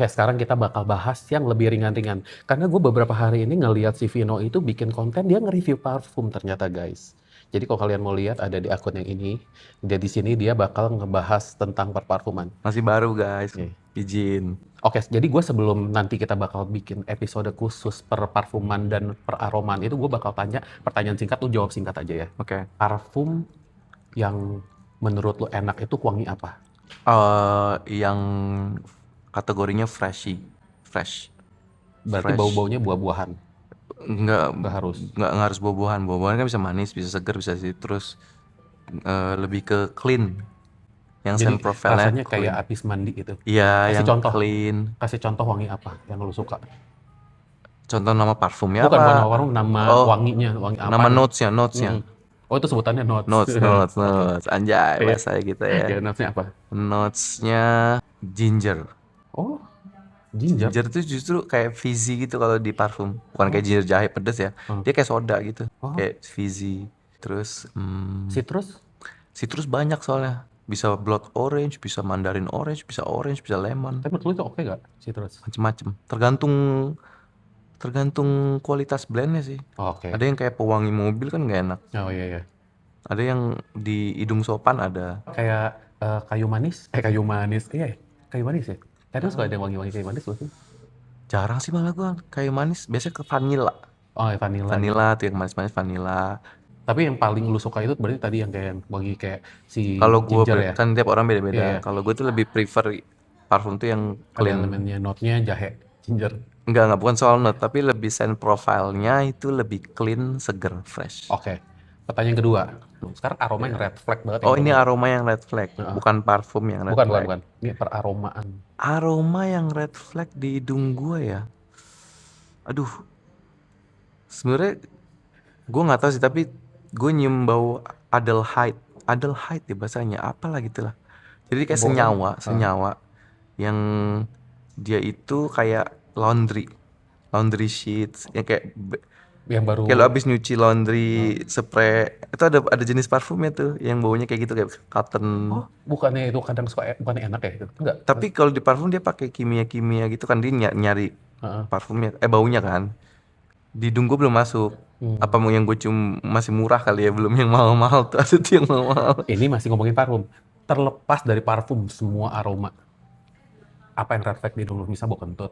Oke, sekarang kita bakal bahas yang lebih ringan-ringan. Karena gue beberapa hari ini ngelihat si Vino itu bikin konten, dia nge-review parfum ternyata guys. Jadi kalau kalian mau lihat ada di akun yang ini. Dia di sini dia bakal ngebahas tentang perparfuman. Masih baru guys, Oke. izin. Oke, jadi gue sebelum nanti kita bakal bikin episode khusus per parfuman dan per aroman itu gue bakal tanya pertanyaan singkat, lu jawab singkat aja ya. Oke. Parfum yang menurut lu enak itu wangi apa? Yang kategorinya fresh. Berarti Fresh. bau-baunya buah-buahan, Nggak, nggak harus. nggak harus buah-buahan. Buah-buahan kan bisa manis, bisa segar, bisa citrus. Lebih ke clean. Yang Jadi scent profile-nya rasanya kayak clean. habis mandi gitu. Iya, Kasih yang contoh, clean. kasih contoh wangi apa yang lu suka? Contoh nama parfumnya Bukan apa? nama warung, nama Oh, wanginya, wangi apa nama nih? notesnya. Mm-mm. Oh itu sebutannya notes. Notes. Oke. Anjay, Iya. bahasa kita ya. Ya notesnya apa? Notesnya ginger. Oh ginger. Ginger tuh justru kayak fizzy gitu kalau di parfum. Bukan kayak Oh. ginger jahe pedes ya. Hmm. Dia kayak soda gitu. Oh. Kayak fizzy. Terus Citrus? citrus banyak soalnya. Bisa blood orange, bisa mandarin orange, bisa lemon, Tapi menurut lu itu oke gak citrus? macem-macem. Tergantung kualitas blendnya sih. Oke. Ada yang kayak pewangi mobil kan nggak enak. Oh iya iya. Ada yang di hidung sopan ada. Kayak kayu manis? Kayu manis. Iya, kayu manis ya. Kadang suka ada yang wangi-wangi kayu manis loh sih. Jarang sih malah gua kayak manis. Biasanya ke vanilla. Oh ya vanilla. Vanilla tuh yang manis-manis vanilla. Tapi yang paling lu suka itu berarti tadi yang kayak wangi kayak si Kalau gue ginger ya? kan tiap orang Iya, beda-beda. iya. Kalau gue tuh lebih prefer parfum tuh yang Ada clean. elemennya, note-nya jahe, ginger. Enggak bukan soal note, tapi lebih scent profile-nya itu lebih clean, seger, fresh. Oke. Pertanyaan kedua. Sekarang aroma yang red flag banget yang Oh, lu ini nggak. aroma yang red flag, Heeh. bukan parfum yang red Bukan, bukan, flag. bukan. Ini peraromaan. Aroma yang red flag di hidung gue ya. Aduh, sebenarnya gue nggak tahu sih, tapi gue nyium bau Adelheid. Adelheid ya bahasanya, apalah gitu lah. Jadi kayak Boleh. senyawa yang dia itu kayak laundry sheets yang Yang baru. kayak lo abis nyuci laundry spray itu ada jenis parfumnya tuh yang baunya kayak gitu kayak cotton. Oh, bukannya itu kadang suka bukannya enak ya itu? Enggak. Tapi kalau di parfum dia pakai kimia gitu kan, dia nyari Heeh. parfumnya baunya kan. Di hidung gue belum masuk. Apa mau yang gue cium masih murah kali ya, belum yang mahal-mahal tuh, ada tuh yang mahal. Ini masih ngomongin parfum. Terlepas dari parfum, semua aroma. Apa yang red flag di dulu? Bisa bau kentut.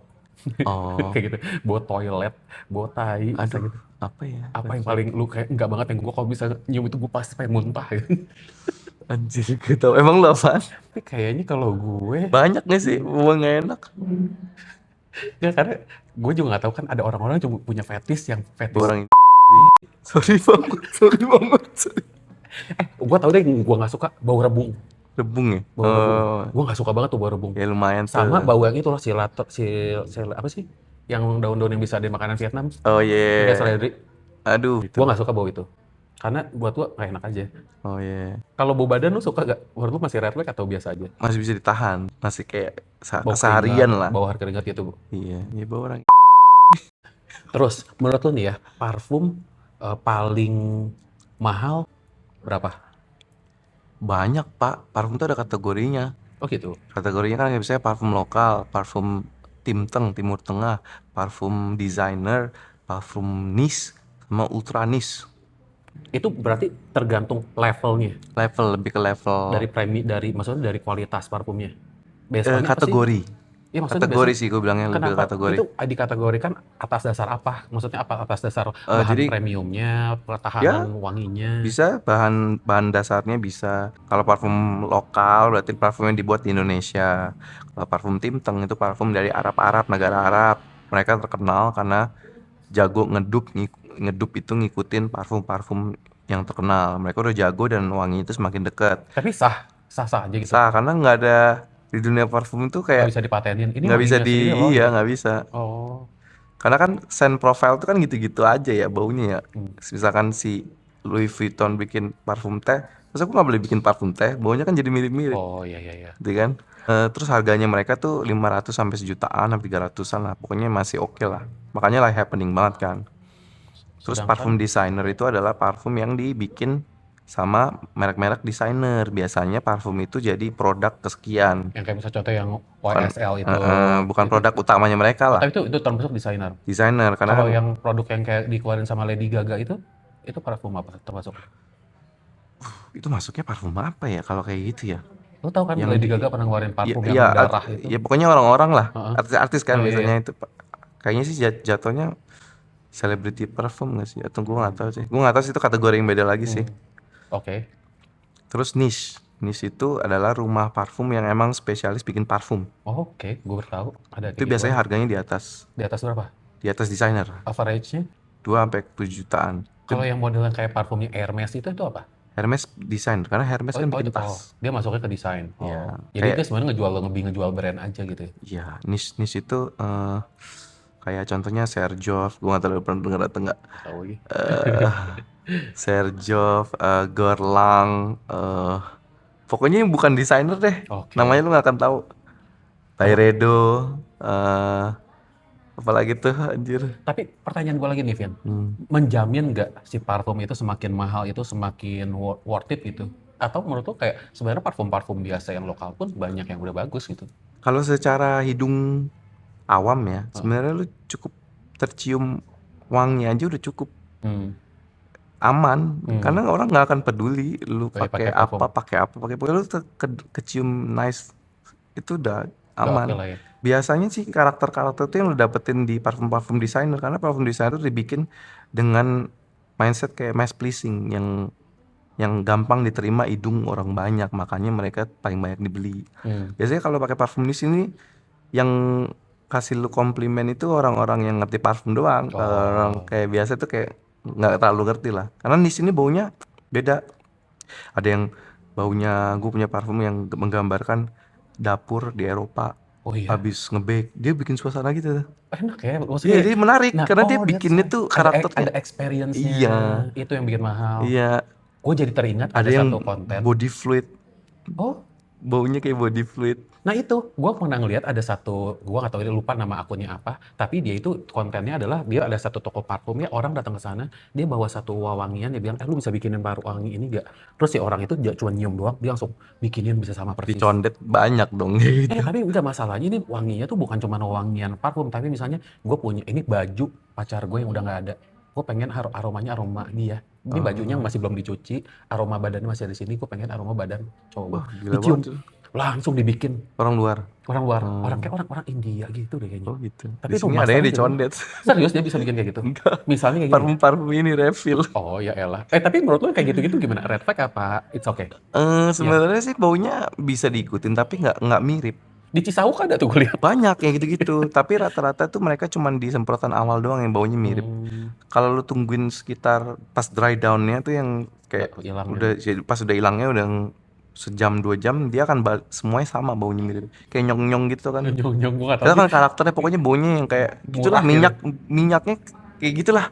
Oh, Kayak gitu. Bau toilet, bau tai, bisa aduh, gitu. apa ya? Apa yang paling lu kayak enggak banget yang gue kalau bisa nyium itu gue pasti pengen muntah gitu. Anjir, gue tau. Emang lo apaan? Tapi kayaknya kalau gue Banyak gak sih bau gak enak? ya karena gue juga nggak tahu kan ada orang-orang yang cuma punya fetish yang fetish. Orang sorry banget. Gue tau deh gue nggak suka bau rebung. Rebung ya? Bau rebung. Gue nggak suka banget tuh bau rebung. Ya lumayan tuh. Sama bau yang itu loh apa sih? Yang daun-daun yang bisa di makanan Vietnam. Oh Kayak yeah. seledri. Aduh. Gue nggak suka bau itu. Karena buat gue nggak enak aja. Oh yeah. Kalau bau badan lu suka gak? Menurut lu masih red flag atau biasa aja? Masih bisa ditahan. Masih kayak Bau keseharian keringat, lah. bau air keringat gitu. Iya. Ya bau orang. Terus menurut lu nih ya, parfum paling mahal berapa? Banyak pak. Parfum tuh ada kategorinya. Oh gitu. Kategorinya kan kayak misalnya parfum lokal, parfum Timur Tengah, parfum designer, parfum niche, sama ultra niche. Itu berarti tergantung levelnya. Lebih ke level. Dari maksudnya dari kualitas parfumnya. Basically apa sih? Kategori. Iya maksudnya Kategori basically sih gue bilangnya lebih ke kenapa kategori. itu dikategorikan atas dasar apa? Maksudnya apa atas dasar bahan Jadi premiumnya, pertahanan wanginya? bisa bahan dasarnya bisa. Kalau parfum lokal berarti parfum yang dibuat di Indonesia. Kalau parfum Timteng itu parfum dari negara Arab. Mereka terkenal karena jago ngedup itu ngikutin parfum-parfum yang terkenal. Mereka udah jago dan wangi itu semakin dekat. Tapi sah aja gitu. Karena nggak ada di dunia parfum itu Nggak kayak bisa dipatenin. Ini nggak bisa wanginya segini loh. iya Gitu. nggak bisa. Oh. Karena kan scent profile itu kan gitu-gitu aja ya baunya ya. Misalkan si Louis Vuitton bikin parfum teh, terus aku nggak boleh bikin parfum teh, baunya kan jadi mirip-mirip, Oh iya. gitu kan? Terus harganya mereka tuh 500 sampai sejutaan, sampai 300-an lah. Pokoknya masih oke lah. Makanya lah happening banget kan. Terus Sedangkan parfum designer itu adalah parfum yang dibikin sama merek-merek desainer. Biasanya parfum itu jadi produk kesekian, Yang kayak misalnya contoh yang bukan YSL itu, bukan itu produk utamanya mereka oh lah, tapi itu termasuk desainer. desainer. Karena Kalau kan yang produk yang kayak dikeluarin sama Lady Gaga itu parfum apa termasuk? itu masuknya parfum apa ya kalau kayak gitu ya? Lo tau kan Yang Lady di Gaga pernah ngeluarin ya parfum yang ya, darah itu? ya pokoknya orang-orang lah, Heeh. artis-artis kan Oh iya ya. biasanya itu kayaknya sih jatuhnya celebrity parfum nggak sih? Atau gue nggak Hmm. tahu sih. Gue nggak tahu sih itu kategori yang beda lagi sih. Hmm. Oke. Terus niche. Niche itu adalah rumah parfum yang emang spesialis bikin parfum. Oh, oke, gue baru tahu ada Itu kayak biasanya gituan. harganya Di atas berapa? di atas desainer. Average-nya? 2 sampai 7 jutaan. Itu Kalau yang model yang kayak parfumnya Hermes itu apa? Hermes desain karena Hermes Oh, kan oh, bikin oh, tas. dia masuknya ke desain. Ya, Oh, jadi kayak dia sebenarnya lebih ngejual brand aja gitu ya. ya niche niche itu kayak contohnya Serjoff, gue nggak tahu lu pernah denger atau enggak. Tahu ya. Eh Serjoff, Guerlain, pokoknya yang bukan desainer deh. Namanya Oke. lu nggak akan tahu. Oh, Byredo, eh apalagi tuh anjir. tapi pertanyaan gue lagi nih, Vian. Hmm. Menjamin nggak si parfum itu semakin mahal itu semakin worth it gitu? Atau menurut lo kayak sebenarnya parfum-parfum biasa yang lokal pun banyak yang udah bagus gitu? Kalau secara hidung awam ya, Heeh. sebenarnya lu cukup tercium wangi aja udah cukup Hmm. aman. Hmm. Karena orang nggak akan peduli lu Kayak pakai parfum. pakai apa, pokoknya lu kecium nice itu udah Udah oke aman. lah ya. Biasanya sih karakter-karakter itu yang lu dapetin di parfum-parfum desainer, karena parfum desainer itu dibikin dengan mindset kayak mass pleasing yang gampang diterima hidung orang banyak, makanya mereka paling banyak dibeli. Hmm. Biasanya kalau pakai parfum di sini yang kasih lu komplimen itu orang-orang yang ngerti parfum doang. Kalau orang Oh. kayak biasa tuh kayak nggak terlalu ngerti lah. Karena di sini baunya beda. Ada yang baunya, gue punya parfum yang menggambarkan dapur di Eropa Oh iya. habis nge-bake. Dia bikin suasana gitu. Enak ya, Iya, maksudnya dia menarik nah, karena dia oh that's bikinnya why. tuh Ada karakternya. experience-nya, Iya, itu yang bikin mahal. iya. Gue jadi teringat Ada ada yang satu konten. body fluid, Oh, baunya kayak body fluid. nah itu, gue pernah ngeliat ada satu, gue nggak tahu dia lupa nama akunnya apa, tapi dia itu kontennya adalah dia ada satu toko parfumnya, orang datang ke sana, dia bawa satu wawangian, dia bilang, lu bisa bikinin parfum wangi ini gak? Terus si orang itu cuma nyium doang, dia langsung bikinin bisa sama persis. Dicondet banyak dong gitu. Tapi enggak masalahnya ini wanginya tuh bukan cuma wangian parfum, tapi misalnya gue punya ini baju pacar gue yang udah nggak ada. Gue pengen aromanya aroma dia. Ini bajunya Oh, masih belum dicuci, aroma badannya masih ada di sini. Gue pengen aroma badan cowok gue. wah gila banget Dicium, tuh. langsung dibikin. Orang luar. Orang luar, orang Hmm. kayak orang India gitu deh kayaknya. Oh gitu. Tapi Di itu sini adanya masternya gimana? dicondet. Serius dia bisa bikin kayak gitu? Enggak. Misalnya kayak gini. Parfum-parfum ini refill. Oh ya elah. Tapi menurut lo kayak gitu-gitu gimana? Red flag apa? It's okay. Ya. Sebenarnya sih baunya bisa diikutin tapi nggak mirip. Di Cisauk ada tuh gue lihat. Banyak yang gitu-gitu. Tapi rata-rata tuh mereka cuman di semprotan awal doang yang baunya mirip. Hmm, Kalau lu tungguin sekitar pas dry down-nya tuh yang kayak hilang udah pas udah hilangnya udah sejam 2 jam dia akan semuanya sama baunya mirip. Kayak nyong-nyong gitu kan. nyong-nyong gue gak tahu Itu sih. kan karakternya pokoknya baunya yang kayak gitulah, Murah gitu. minyaknya kayak gitulah.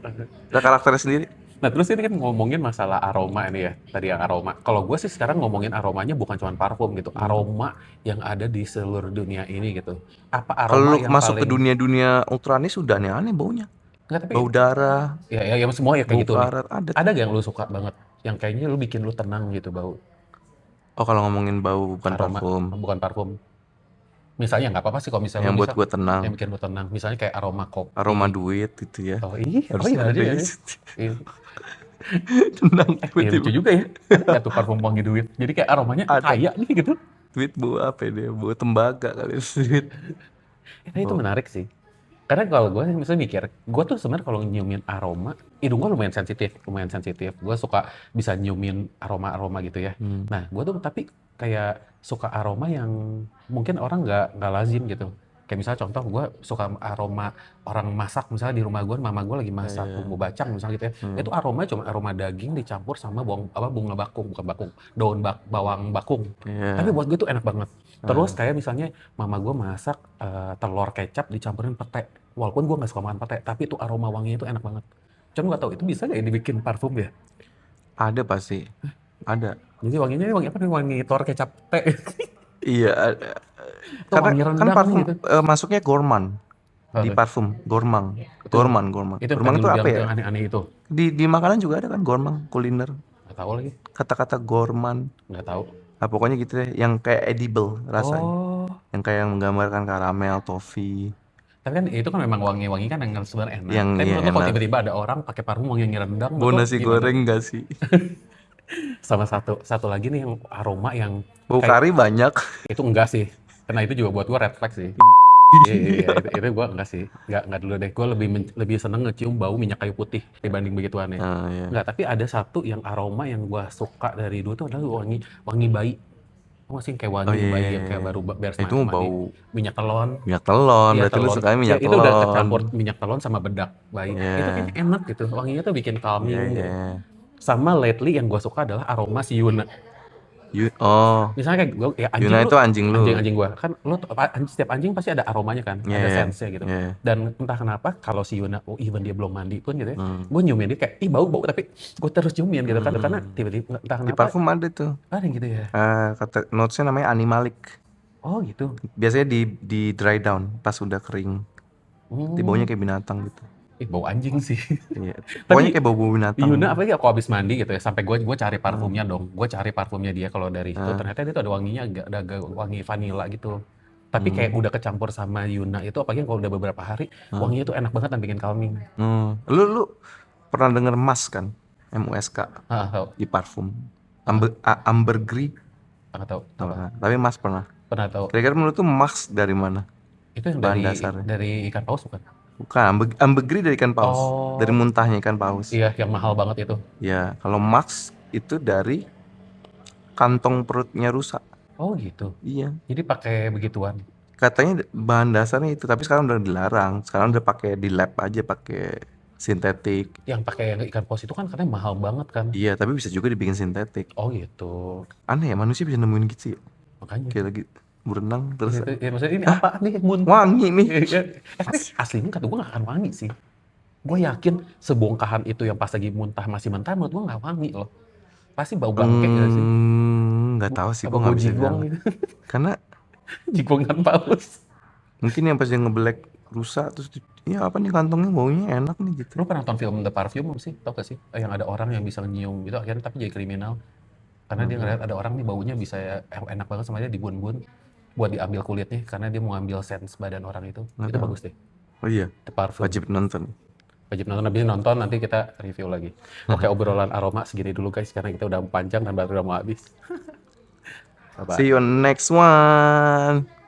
Ada karakternya sendiri. Nah, terus ini kan ngomongin masalah aroma ini ya, tadi yang aroma. Kalau gue sih sekarang ngomongin aromanya bukan cuma parfum gitu, aroma yang ada di seluruh dunia ini gitu. Apa Kalau aroma lu yang masuk ke paling dunia-dunia ultranis sudah aneh-aneh baunya. enggak tapi Bau darah, ya semua ya bau kayak gitu nih. karat ada Ada tuh. gak yang lu suka banget? Yang kayaknya lu bikin lu tenang gitu bau Oh, kalau ngomongin bau bukan aroma, parfum. bukan parfum. Misalnya nggak apa-apa sih kalau misalnya Yang lu buat bisa gue tenang, yang bikin lu tenang. Misalnya kayak aroma aroma kopi. duit gitu ya. Oh iya, Harus iya ada ada ya. gitu. Iya. Tenang Iya tiba-tiba. lucu juga ya. Ada nggak tuh parfum wangi duit? Jadi kayak aromanya Ada kaya nih gitu. duit bau apa ya dia? Bau tembaga kali duit. Nah, itu Oh, menarik sih. Karena kalau gue misalnya mikir, gue tuh sebenarnya kalau nyiumin aroma, hidung gue lumayan sensitif. Gue suka bisa nyiumin aroma-aroma gitu ya. hmm. Nah, gue tuh tapi kayak suka aroma yang mungkin orang nggak lazim gitu. Kayak misalnya contoh, gue suka aroma orang masak, misalnya di rumah gue, mama gue lagi masak Iya. bumbu bacang misalnya gitu ya. Hmm. Itu aroma cuma aroma daging dicampur sama bunga bakung, bukan bakung, bawang bakung. Tapi Iya. buat gue tuh enak banget. Terus Ah. kayak misalnya mama gue masak telur kecap dicampurin pete. Walaupun gue nggak suka makan pete, tapi itu aroma wanginya itu enak banget. Cuma nggak tahu itu bisa nggak ya dibikin parfum ya? Ada pasti. Ada. Jadi wanginya wangi apa nih? Wangi telur kecap teh. Iya, ada. Itu Karena wangi kan rendang parfum gitu. masuknya gourmand di Oke. parfum, gourmand. Itu Gourmand. itu yang Gourmand tadi itu lu apa bilang ya? yang aneh-aneh itu. Di makanan juga ada kan gourmand kuliner. Nggak tahu lagi, Kata-kata gourmand. nggak tahu. Nah, pokoknya gitu deh, yang kayak edible rasanya. Oh, Yang kayak menggambarkan karamel, toffee, tapi kan itu kan memang wangi-wangi kan yang sebenarnya enak. yang Tapi iya menurut lo kalau enak. tiba-tiba ada orang pakai parfum wangi rendang, Bau menurut lo nasi gimana? goreng gak sih? Sama satu satu lagi nih yang aroma yang Bau kayak kari banyak. itu enggak sih. Karena itu juga buat gue red flag sih. Iya, iya, iya, itu gue enggak sih. Enggak dulu deh. Gue lebih seneng ngecium bau minyak kayu putih dibanding begituannya. Ah, iya. Enggak, tapi ada satu yang aroma yang gue suka dari dulu tuh adalah wangi wangi bayi. Tau gak sih kayak Oh wangi iya, bayi iya, yang kayak iya. baru beres Itu mau mandi. bau Minyak telon. minyak telon. Iya Berarti lu telon. sukanya Ya minyak itu udah telon. kecampur minyak telon sama bedak bayi. Itu Iya, kayaknya enak gitu. Wanginya tuh bikin iya, calming iya. gitu. Sama lately yang gue suka adalah aroma si Yuna. Oh, Misalnya kayak gue, ya anjing Yuna lu, itu anjing lu. anjing gue kan, lu setiap anjing pasti ada aromanya kan, Iya, ada iya, sense-nya gitu. iya. Dan entah kenapa kalau si Yuna, oh, even dia belum mandi pun gitu ya, Hmm. gue nyiumin dia kayak, ih bau bau tapi gue terus ciumin gitu kan, karena Hmm. tiba-tiba entah Di kenapa parfum ada tuh. ada yang gitu ya. Kata notesnya namanya animalic. Oh gitu. Biasanya di dry down pas udah kering. Di baunya Hmm. kayak binatang gitu. Ih bau anjing sih. Iya. Pokoknya Tapi kayak bau-bau binatang. Yuna apalagi aku habis mandi gitu ya, sampai gue cari Hmm. parfumnya dong, gue cari parfumnya dia kalau dari itu, Ah. ternyata dia tuh ada wanginya agak wangi vanilla gitu. Tapi kayak udah kecampur sama Yuna itu, apalagi kalau udah beberapa hari, wanginya tuh enak banget dan bikin calming. Lu pernah denger MUSK kan? MUSK Ah, tahu. di parfum. Ambergris. Nggak tahu. Tahu Apa? kan? Tapi MUSK pernah. Pernah tahu. Kira-kira menurut tuh MUSK dari mana? Itu yang Bahan dari dasarnya. ikan paus bukan? Bukan, ambergris dari ikan paus. Oh. Dari muntahnya ikan paus. Iya, yang mahal banget itu. Ya, kalau MUSK itu dari kantong perutnya rusa. Oh gitu. Iya. Jadi pakai begituan. Katanya bahan dasarnya itu, tapi sekarang udah dilarang. Sekarang udah pakai di lab aja, pakai sintetik. Yang pakai yang ikan paus itu kan katanya mahal banget kan? Iya, tapi bisa juga dibikin sintetik. Oh gitu. Aneh ya, manusia bisa nemuin gitu ya. Makanya. Kayak lagi berenang terus Ya, maksudnya ini apa nih muntah? wangi nih. Tapi aslinya kata gue gak akan wangi sih. Gue yakin sebongkahan itu yang pas lagi muntah masih mentah, menurut gue gak wangi loh. Pasti bau bangke gak sih? Nggak tahu sih, Apa gue nggak bau bisa jigong bilang. gitu? Karena Jigongan paus. mungkin yang pas dia ngebelek rusa terus ya apa nih kantongnya baunya enak nih gitu. Lu pernah nonton film The Parfum belum sih? Tau gak sih? Yang ada orang yang bisa nyium gitu akhirnya tapi jadi kriminal. Karena dia ngeliat ada orang nih baunya bisa enak banget sama dia dibun-bun buat diambil kulitnya karena dia mau ambil sense badan orang itu. Itu tahu. bagus deh. Oh iya, The Parfum. wajib nonton. Wajib nonton, habis nonton nanti kita review lagi. Oke, obrolan aroma segini dulu guys karena kita udah panjang dan baru udah mau habis. Bye-bye. See you on next one.